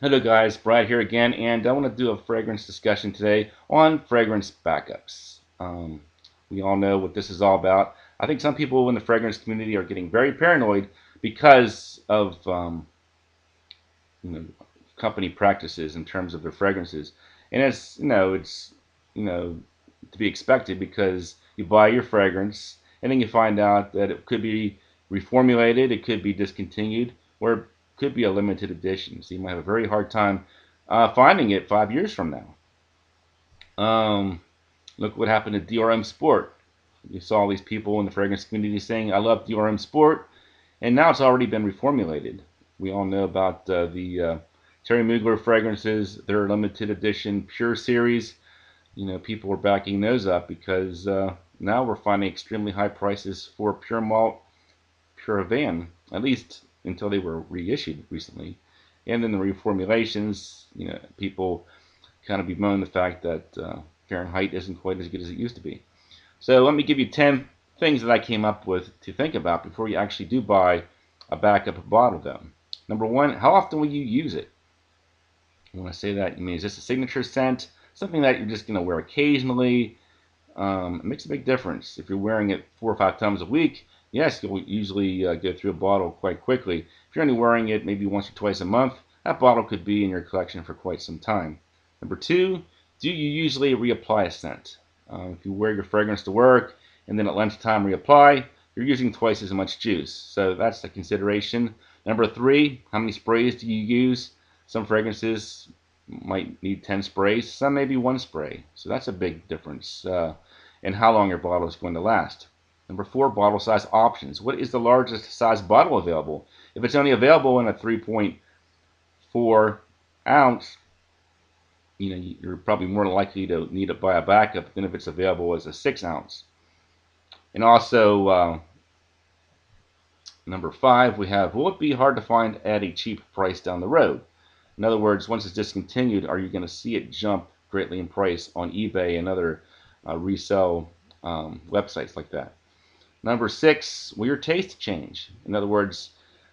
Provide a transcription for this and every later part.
Hello guys, Brad here again, and I want to do a fragrance discussion today on fragrance backups. We all know what this is all about. I think some people in the fragrance community are getting very paranoid because of you know, company practices in terms of their fragrances, and it's you know to be expected because you buy your fragrance and then you find out that it could be reformulated, it could be discontinued, or it could be a limited edition. So you might have a very hard time finding it 5 years from now. Look what happened to DRM Sport. You saw all these people in the fragrance community saying, "I love DRM Sport," and now it's already been reformulated. We all know about the Terry Mugler fragrances, their limited edition Pure series. People are backing those up because now we're finding extremely high prices for Pure Malt, Pure Havane, at least until they were reissued recently. And then the reformulations, people kind of bemoan the fact that Fahrenheit isn't quite as good as it used to be. So let me give you 10 things that I came up with to think about before you actually do buy a backup bottle of them. Number one, how often will you use it? When I say that, you mean is this a signature scent? Something that you're just going to wear occasionally? It makes a big difference. If you're wearing it 4 or 5 times a week, yes, you'll usually go through a bottle quite quickly. If you're only wearing it maybe once or twice a month, that bottle could be in your collection for quite some time. Number two, do you usually reapply a scent? If you wear your fragrance to work and then at lunchtime reapply, you're using twice as much juice. So that's a consideration. Number three, how many sprays do you use? Some fragrances might need 10 sprays, some maybe one spray. So that's a big difference in how long your bottle is going to last. Number four, bottle size options. What is the largest size bottle available? If it's only available in a 3.4 ounce, you're probably more likely to need to buy a backup than if it's available as a 6 ounce. And also, number five, we have, will it be hard to find at a cheap price down the road? In other words, once it's discontinued, are you going to see it jump greatly in price on eBay and other resale websites like that? Number six, will your taste change? In other words,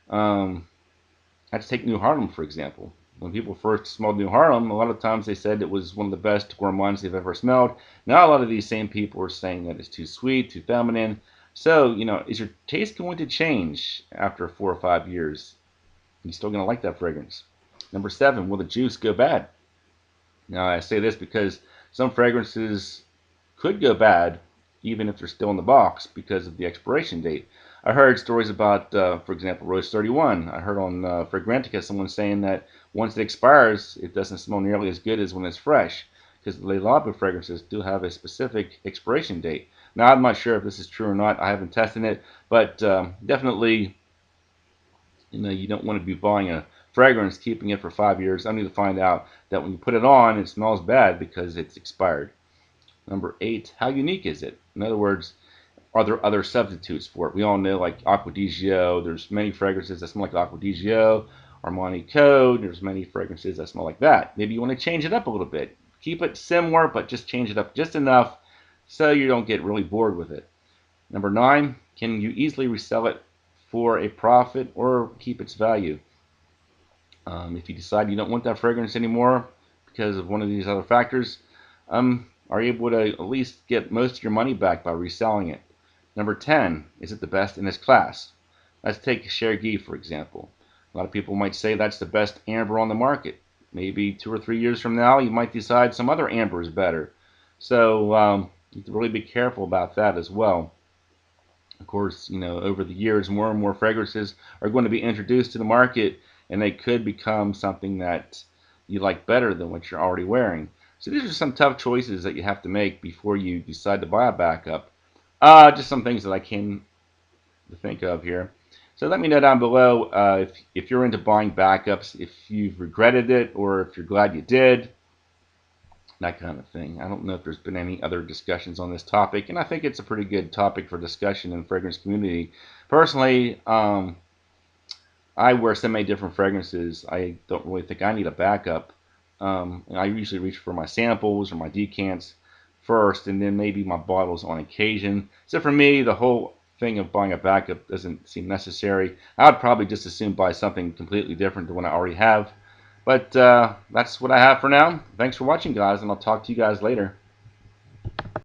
let's take New Harlem, for example. When people first smelled New Harlem, a lot of times they said it was one of the best gourmands they've ever smelled. Now a lot of these same people are saying that it's too sweet, too feminine. So, is your taste going to change after 4 or 5 years? Are you still going to like that fragrance? Number seven, will the juice go bad? Now, I say this because some fragrances could go bad even if they're still in the box because of the expiration date. I heard stories about, for example, Rose 31. I heard on Fragrantica someone saying that once it expires, it doesn't smell nearly as good as when it's fresh because the Le Labo fragrances do have a specific expiration date. Now, I'm not sure if this is true or not. I haven't tested it, but definitely, you don't want to be buying a fragrance, keeping it for 5 years, only to find out that when you put it on, it smells bad because it's expired. Number eight, how unique is it? In other words, are there other substitutes for it? We all know like Acqua di Gio. There's many fragrances that smell like Acqua di Gio. Armani Code. There's many fragrances that smell like that. Maybe you want to change it up a little bit. Keep it similar, but just change it up just enough so you don't get really bored with it. Number nine, can you easily resell it for a profit or keep its value? If you decide you don't want that fragrance anymore because of one of these other factors, are you able to at least get most of your money back by reselling it? Number 10, is it the best in its class? Let's take Chergui, for example. A lot of people might say that's the best amber on the market. Maybe 2 or 3 years from now, you might decide some other amber is better. So you have to really be careful about that as well. Of course, over the years, more and more fragrances are going to be introduced to the market, and they could become something that you like better than what you're already wearing. So these are some tough choices that you have to make before you decide to buy a backup. Just some things that I came to think of here. So let me know down below if you're into buying backups, if you've regretted it, or if you're glad you did, that kind of thing. I don't know if there's been any other discussions on this topic, and I think it's a pretty good topic for discussion in the fragrance community. Personally, I wear so many different fragrances, I don't really think I need a backup. I usually reach for my samples or my decants first, and then maybe my bottles on occasion. So for me, the whole thing of buying a backup doesn't seem necessary. I would probably just as soon buy something completely different than what I already have. But that's what I have for now. Thanks for watching, guys, and I'll talk to you guys later.